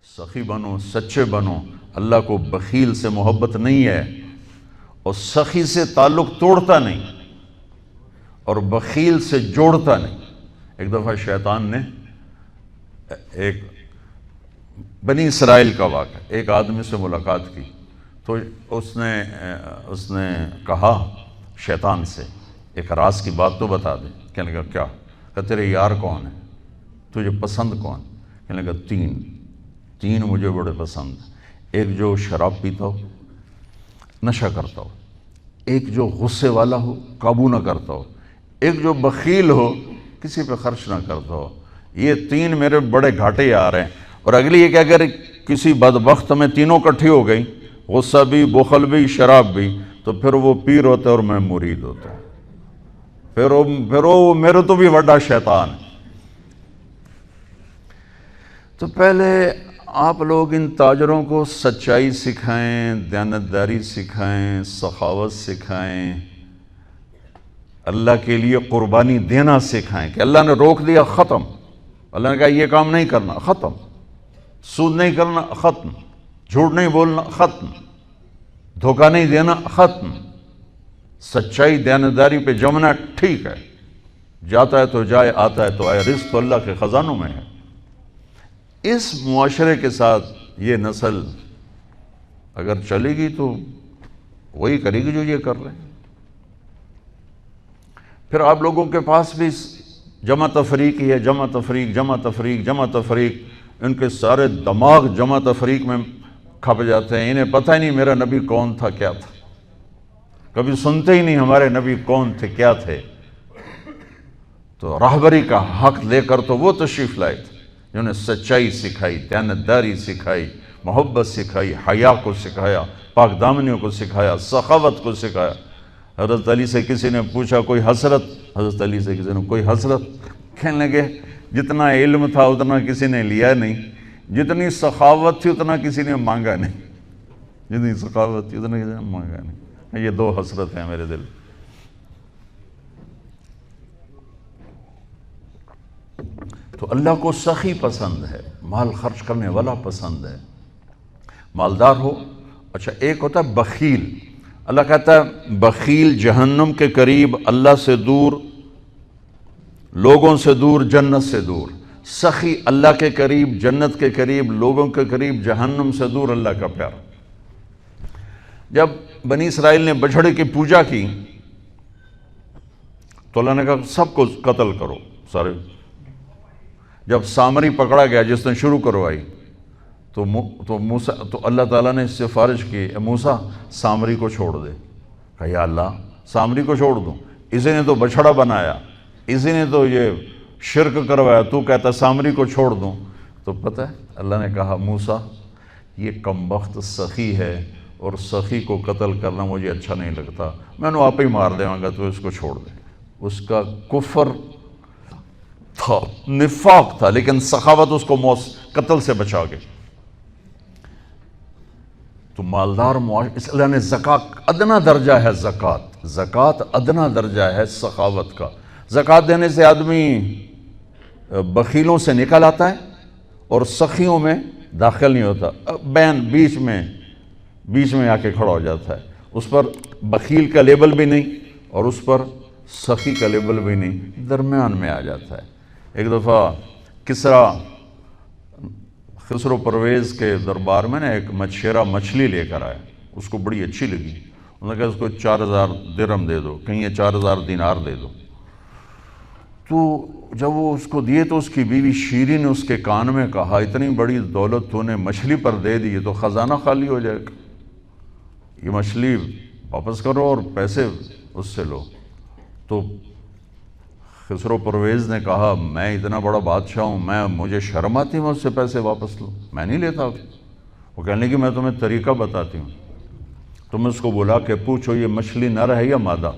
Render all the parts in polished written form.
سخی بنو، سچے بنو. اللہ کو بخیل سے محبت نہیں ہے اور سخی سے تعلق توڑتا نہیں اور بخیل سے جوڑتا نہیں. ایک دفعہ شیطان نے ایک بنی اسرائیل کا واقعہ، ایک آدمی سے ملاقات کی تو اس نے کہا شیطان سے ایک راز کی بات تو بتا دے. کہنے لگا کیا؟ کہ تیرے یار کون ہیں، تجھے پسند کون؟ کہنے لگا تین مجھے بڑے پسند ہیں. ایک جو شراب پیتا ہو، نشہ کرتا ہو، ایک جو غصے والا ہو، قابو نہ کرتا ہو، ایک جو بخیل ہو، کسی پہ خرچ نہ کرتا ہو. یہ تین میرے بڑے گھاٹے آ رہے ہیں. اور اگلی یہ کہ اگر کسی بدبخت میں تینوں کٹھی ہو گئی، غصہ بھی، بخل بھی، شراب بھی، تو پھر وہ پیر ہوتا ہے اور میں مرید ہوتا ہوں. پھر وہ میرے تو بھی بڑا شیطان ہے. تو پہلے آپ لوگ ان تاجروں کو سچائی سکھائیں، دیانتداری سکھائیں، سخاوت سکھائیں، اللہ کے لیے قربانی دینا سکھائیں. کہ اللہ نے روک دیا، ختم. اللہ نے کہا یہ کام نہیں کرنا، ختم. سود نہیں کرنا، ختم. جھوٹ نہیں بولنا، ختم. دھوکہ نہیں دینا، ختم. سچائی دیانتداری پہ جمنا ٹھیک ہے، جاتا ہے تو جائے، آتا ہے تو آئے. رزق تو اللہ کے خزانوں میں ہے. اس معاشرے کے ساتھ یہ نسل اگر چلے گی تو وہی کرے گی جو یہ کر رہے ہیں. پھر آپ لوگوں کے پاس بھی جمع تفریق ہی ہے، جمع تفریق، جمع تفریق، جمع تفریق. ان کے سارے دماغ جمع تفریق میں کھپ جاتے ہیں. انہیں پتہ ہی نہیں میرا نبی کون تھا، کیا تھا. کبھی سنتے ہی نہیں ہمارے نبی کون تھے، کیا تھے. تو راہبری کا حق لے کر تو وہ تشریف لائے تھے جنہوں نے سچائی سکھائی، دیانتداری سکھائی، محبت سکھائی، حیا کو سکھایا، پاک دامنیوں کو سکھایا، سخاوت کو سکھایا. حضرت علی سے کسی نے پوچھا کوئی حسرت، حضرت علی سے کسی نے کوئی حسرت. کہنے لگے جتنا علم تھا اتنا کسی نے لیا نہیں، جتنی سخاوت تھی اتنا کسی نے مانگا نہیں. جتنی سخاوت تھی اتنا کسی نے مانگا نہیں. یہ دو حسرت ہیں میرے دل. تو اللہ کو سخی پسند ہے، مال خرچ کرنے والا پسند ہے، مالدار ہو. اچھا ایک ہوتا ہے بخیل. اللہ کہتا ہے بخیل جہنم کے قریب، اللہ سے دور، لوگوں سے دور، جنت سے دور. سخی اللہ کے قریب، جنت کے قریب، لوگوں کے قریب، جہنم سے دور، اللہ کا پیار. جب بنی اسرائیل نے بچھڑے کی پوجا کی تو اللہ نے کہا سب کو قتل کرو سارے. جب سامری پکڑا گیا جس نے شروع کروائی تو اللہ تعالیٰ نے اس سے سفارش کی، اے موسیٰ سامری کو چھوڑ دے. کہا یا اللہ سامری کو چھوڑ دوں؟ اسی نے تو بچھڑا بنایا، اسی نے تو یہ شرک کروایا، تو کہتا سامری کو چھوڑ دوں. تو پتہ ہے اللہ نے کہا موسیٰ یہ کمبخت سخی ہے اور سخی کو قتل کرنا مجھے اچھا نہیں لگتا، میں نے آپ ہی مار دے گا، تو اس کو چھوڑ دے. اس کا کفر تھا، نفاق تھا، لیکن سخاوت اس کو قتل سے بچا گئی. تو مالدار اس اللہ نے زکوٰۃ ادنا درجہ ہے، زکوٰۃ ادنا درجہ ہے سخاوت کا. زکوٰۃ دینے سے آدمی بخیلوں سے نکل آتا ہے اور سخیوں میں داخل نہیں ہوتا. بین بیچ میں آ کے کھڑا ہو جاتا ہے. اس پر بخیل کا لیبل بھی نہیں اور اس پر سخی کا لیبل بھی نہیں، درمیان میں آ جاتا ہے. ایک دفعہ خسرو پرویز کے دربار میں ایک مچھیرا مچھلی لے کر آیا. اس کو بڑی اچھی لگی. انہوں نے کہا اس کو 4000 درہم دے دو، کہیں یہ 4000 دینار دے دو. تو جب وہ اس کو دیے تو اس کی بیوی شیری نے اس کے کان میں کہا اتنی بڑی دولت تو نے مچھلی پر دے دی تو خزانہ خالی ہو جائے گا، یہ مچھلی واپس کرو اور پیسے اس سے لو. تو خسرو پرویز نے کہا میں اتنا بڑا بادشاہ ہوں، مجھے شرم آتی میں اس سے پیسے واپس لوں، میں نہیں لیتا. وہ کہنے لگی میں تمہیں طریقہ بتاتی ہوں. تم اس کو بلا کے پوچھو یہ مچھلی نر ہے یا مادہ.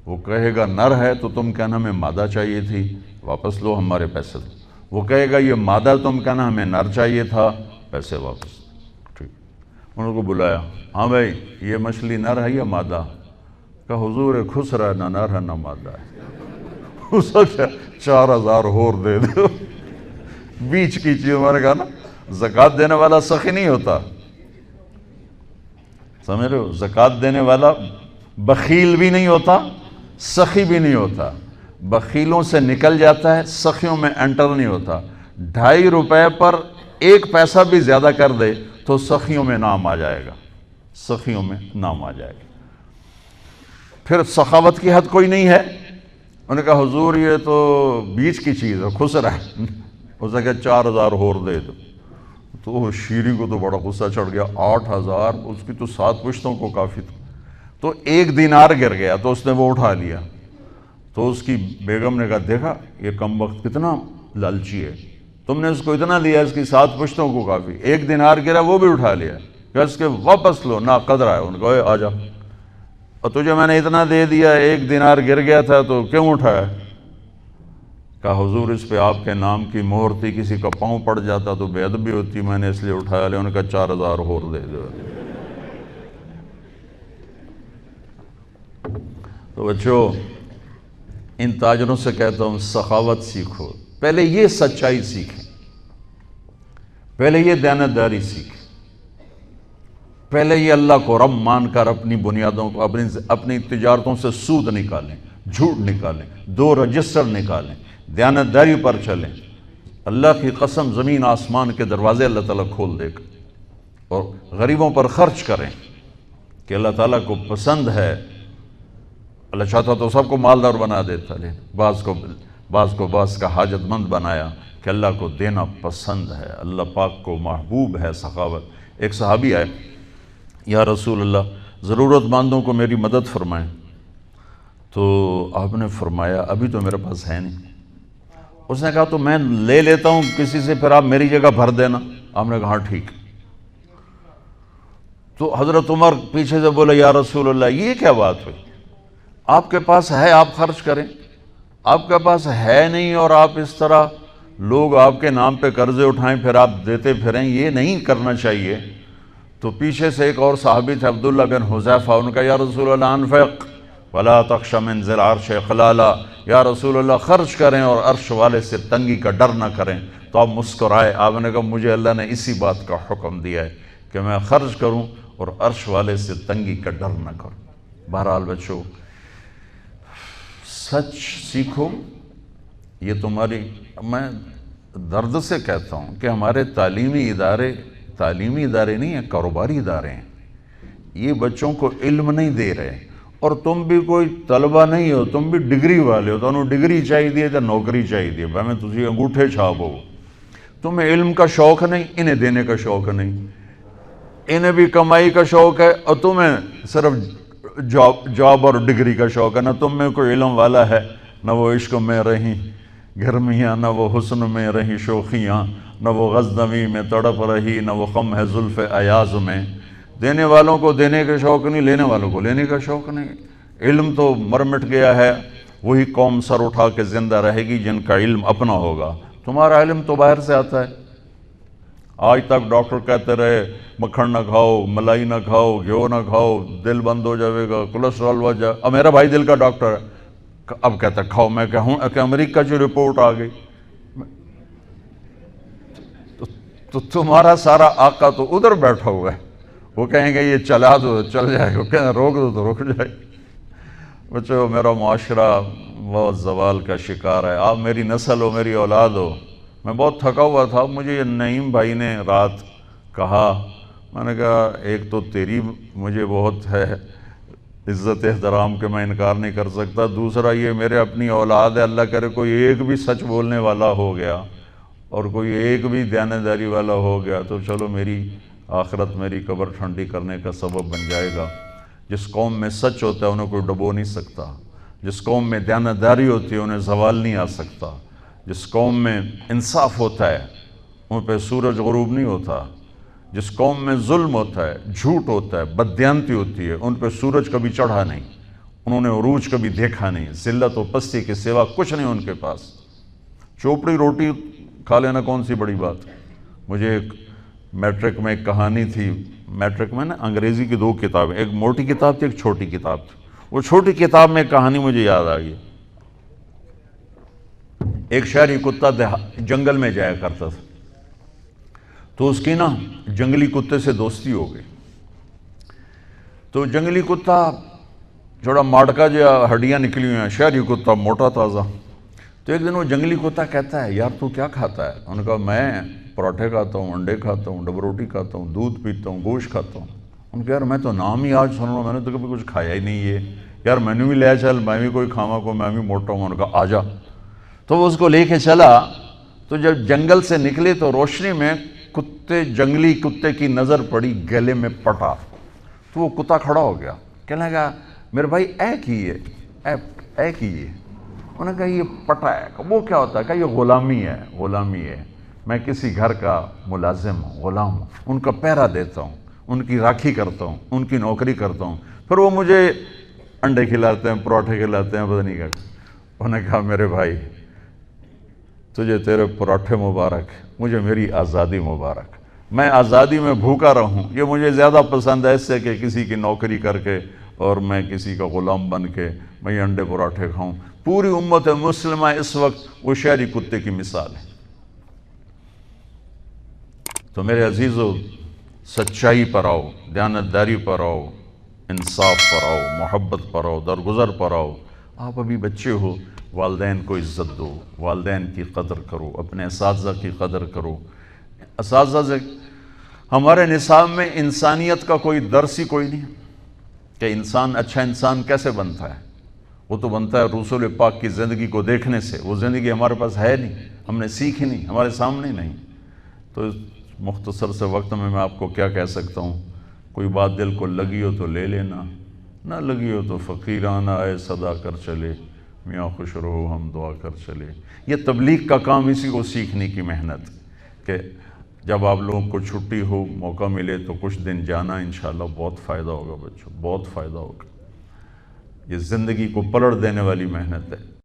وہ کہے گا نر ہے تو تم کہنا ہمیں مادہ چاہیے تھی، واپس لو ہمارے پیسے دو. وہ کہے گا یہ مادہ، تم کہنا ہمیں نر چاہیے تھا، پیسے واپس. ٹھیک. انہوں کو بلایا، ہاں بھائی یہ مچھلی نر ہے یا مادہ؟ کہا حضور خسرا نہ نر ہے نہ مادہ ہے. اس کو 4000 اور دے دو. بیچ کی چیز. ہمارے کہا نا زکوٰۃ دینے والا سخی نہیں ہوتا، سمجھ رہے ہو؟ زکوٰۃ دینے والا بخیل بھی نہیں ہوتا، سخی بھی نہیں ہوتا، بخیلوں سے نکل جاتا ہے، سخیوں میں انٹر نہیں ہوتا۔ 2.5 روپے پر 1 پیسہ بھی زیادہ کر دے تو سخیوں میں نام آ جائے گا، سخیوں میں نام آ جائے گا۔ پھر سخاوت کی حد کوئی نہیں ہے۔ انہوں نے کہا حضور یہ تو بیچ کی چیز ہے، خسرا ہے۔ اس نے کہا 4,000 اور دے دو۔ تو شیریں کو تو بڑا غصہ چڑھ گیا، 8,000، اس کی تو 7 پشتوں کو کافی تھا۔ تو 1 دینار گر گیا تو اس نے وہ اٹھا لیا۔ تو اس کی بیگم نے کہا دیکھا یہ کم وقت کتنا لالچی ہے، تم نے اس کو اتنا دیا، اس کی 7 پشتوں کو کافی، 1 دینار گرا وہ بھی اٹھا لیا، کہ اس کے واپس لو، نا قدر ہے۔ ان کو آ جا، اور تجھے میں نے اتنا دے دیا، 1 دینار گر گیا تھا تو کیوں اٹھایا؟ کہا حضور اس پہ آپ کے نام کی مہر تھی، کسی کا پاؤں پڑ جاتا تو بے ادبی ہوتی، میں نے اس لیے اٹھایا لیا۔ انہوں نے کہا 4,000 اور دے دو۔ تو بچوں ان تاجروں سے کہتا ہوں سخاوت سیکھو، پہلے یہ سچائی سیکھیں، پہلے یہ دیانتداری سیکھیں، پہلے یہ اللہ کو رب مان کر اپنی بنیادوں کو، اپنی تجارتوں سے سود نکالیں، جھوٹ نکالیں، 2 رجسٹر نکالیں، دیانتداری پر چلیں۔ اللہ کی قسم زمین آسمان کے دروازے اللہ تعالیٰ کھول دے گا۔ اور غریبوں پر خرچ کریں کہ اللہ تعالیٰ کو پسند ہے۔ اللہ چاہتا تو سب کو مالدار بنا دیتا، لیکن بعض کو کا حاجت مند بنایا کہ اللہ کو دینا پسند ہے، اللہ پاک کو محبوب ہے سخاوت۔ ایک صحابی آئے، یا رسول اللہ ضرورت مندوں کو میری مدد فرمائیں۔ تو آپ نے فرمایا ابھی تو میرے پاس ہے نہیں۔ اس نے کہا تو میں لے لیتا ہوں کسی سے، پھر آپ میری جگہ بھر دینا۔ آپ نے کہا ہاں ٹھیک۔ تو حضرت عمر پیچھے سے بولے یا رسول اللہ یہ کیا بات ہوئی؟ آپ کے پاس ہے آپ خرچ کریں، آپ کے پاس ہے نہیں اور آپ اس طرح لوگ آپ کے نام پہ قرضے اٹھائیں پھر آپ دیتے پھریں، یہ نہیں کرنا چاہیے۔ تو پیچھے سے ایک اور صحابی تھے عبداللہ بن حذیفہ، ان کا یا رسول اللہ انفق ولا تخش من ذی العرش خلالا، یا رسول اللہ خرچ کریں اور عرش والے سے تنگی کا ڈر نہ کریں۔ تو آپ مسکرائے، آپ نے کہا مجھے اللہ نے اسی بات کا حکم دیا ہے کہ میں خرچ کروں اور عرش والے سے تنگی کا ڈر نہ کروں۔ بہرحال بچوں سچ سیکھو، یہ تمہاری، میں درد سے کہتا ہوں کہ ہمارے تعلیمی ادارے نہیں ہیں، کاروباری ادارے ہیں۔ یہ بچوں کو علم نہیں دے رہے، اور تم بھی کوئی طلبہ نہیں ہو، تم بھی ڈگری والے ہو، تو انہوں ڈگری چاہیے تو نوکری چاہیے، میں تجھے انگوٹھے چھاپ ہو۔ تمہیں علم کا شوق نہیں، انہیں دینے کا شوق نہیں، انہیں بھی کمائی کا شوق ہے اور تمہیں صرف جاب اور ڈگری کا شوق ہے۔ نہ تم میں کوئی علم والا ہے، نہ وہ عشق میں رہیں گرمیاں، نہ وہ حسن میں رہیں شوخیاں، نہ وہ غزنوی میں تڑپ رہی، نہ وہ خم ہے زلف ایاز میں۔ دینے والوں کو دینے کا شوق نہیں، لینے والوں کو لینے کا شوق نہیں۔ علم تو مر مٹ گیا ہے، وہی قوم سر اٹھا کے زندہ رہے گی جن کا علم اپنا ہوگا۔ تمہارا علم تو باہر سے آتا ہے۔ آج تک ڈاکٹر کہتے رہے مکھن نہ کھاؤ، ملائی نہ کھاؤ، گھیو نہ کھاؤ، دل بند ہو جائے گا، کولیسٹرول بڑھ جائے۔ اب میرا بھائی دل کا ڈاکٹر ہے، اب کہتا ہے کھاؤ۔ میں کہوں کہ امریکہ کی رپورٹ آ گئی، تو تمہارا سارا آقا تو ادھر بیٹھا ہوا ہے، وہ کہیں گے یہ چلا دو چل جائے گا، وہ کہیں روک دو تو رک جائے گا۔ بچوں میرا معاشرہ بہت زوال کا شکار ہے، آپ میری نسل ہو، میری اولاد ہو۔ میں بہت تھکا ہوا تھا، مجھے یہ نعیم بھائی نے رات کہا، میں نے کہا ایک تو تیری مجھے بہت ہے عزت احترام کہ میں انکار نہیں کر سکتا، دوسرا یہ میرے اپنی اولاد ہے، اللہ کرے کوئی ایک بھی سچ بولنے والا ہو گیا اور کوئی ایک بھی دیانتداری والا ہو گیا تو چلو میری آخرت، میری قبر ٹھنڈی کرنے کا سبب بن جائے گا۔ جس قوم میں سچ ہوتا ہے انہیں کوئی ڈبو نہیں سکتا، جس قوم میں دیانتداری ہوتی ہے انہیں زوال نہیں آ سکتا، جس قوم میں انصاف ہوتا ہے ان پہ سورج غروب نہیں ہوتا، جس قوم میں ظلم ہوتا ہے، جھوٹ ہوتا ہے، بددیانتی ہوتی ہے، ان پہ سورج کبھی چڑھا نہیں، انہوں نے عروج کبھی دیکھا نہیں، ذلت و پستی کے سوا کچھ نہیں ان کے پاس۔ چوپڑی روٹی کھا لینا کون سی بڑی بات۔ مجھے ایک میٹرک میں ایک کہانی تھی، میٹرک میں نا انگریزی کی 2 کتابیں، ایک موٹی کتاب تھی ایک چھوٹی کتاب تھی، وہ چھوٹی کتاب میں ایک کہانی مجھے یاد آ گئی۔ ایک شہری کتا جنگل میں جایا کرتا تھا، تو اس کی نا جنگلی کتے سے دوستی ہو گئی. تو جنگلی کتا جوڑا ماڑکا جو ہڈیاں نکلی ہوئی ہیں، شہری کتا موٹا تازہ. تو ایک دن وہ جنگلی کتا کہتا ہے یار تو کیا کھاتا ہے؟ انہوں نے کہا میں پراٹھے کھاتا ہوں، انڈے کھاتا ہوں، ڈبل روٹی کھاتا ہوں، دودھ پیتا ہوں، گوشت کھاتا ہوں. ان کہ یار میں تو نام ہی آج سن رہا ہوں، میں نے تو کبھی کچھ کھایا ہی نہیں ہے یار، میں نے بھی لے چل، میں بھی کوئی کھاوا کو، میں بھی موٹا ہوں. انہوں نے کہا آ جا. تو وہ اس کو لے کے چلا. تو جب جنگل سے نکلے تو روشنی میں جنگلی کتے کی نظر پڑی گلے میں پٹا. تو وہ کتا کھڑا ہو گیا، کہنے لگا میرے بھائی اے کی ہے، اے کی ہے. انہوں نے کہا یہ پٹا ہے. وہ کیا ہوتا ہے؟ کہا یہ غلامی ہے، غلامی ہے. میں کسی گھر کا ملازم ہوں، غلام ہوں، ان کا پہرا دیتا ہوں، ان کی راکھی کرتا ہوں، ان کی نوکری کرتا ہوں، پھر وہ مجھے انڈے کھلاتے ہیں، پراٹھے کھلاتے ہیں، پتہ نہیں کیا. انہوں نے کہا میرے بھائی تجھے تیرے پراٹھے مبارک، مجھے میری آزادی مبارک. میں آزادی میں بھوکا رہوں یہ مجھے زیادہ پسند ہے اس سے کہ کسی کی نوکری کر کے اور میں کسی کا غلام بن کے میں یہ انڈے پراٹھے کھاؤں. پوری امت مسلمہ اس وقت وہ شہری کتے کی مثال ہے. تو میرے عزیزو، سچائی پر آؤ، دیانتداری پر آؤ، انصاف پر آؤ، محبت پر آؤ، درگزر پر آؤ. آپ ابھی بچے ہو، والدین کو عزت دو، والدین کی قدر کرو، اپنے اساتذہ کی قدر کرو. اساتذہ سے ہمارے نصاب میں انسانیت کا کوئی درس ہی کوئی نہیں کہ انسان اچھا انسان کیسے بنتا ہے. وہ تو بنتا ہے رسول پاک کی زندگی کو دیکھنے سے. وہ زندگی ہمارے پاس ہے نہیں، ہم نے سیکھی نہیں، ہمارے سامنے نہیں. تو اس مختصر سے وقت میں آپ کو کیا کہہ سکتا ہوں؟ کوئی بات دل کو لگی ہو تو لے لینا، نہ لگی ہو تو فقیرانہ آئے صدا کر چلے، میاں خوش رہو ہم دعا کر چلے. یہ تبلیغ کا کام اسی کو سیکھنے کی محنت کہ جب آپ لوگوں کو چھٹی ہو، موقع ملے تو کچھ دن جانا، انشاءاللہ بہت فائدہ ہوگا بچوں، بہت فائدہ ہوگا. یہ زندگی کو پلٹ دینے والی محنت ہے.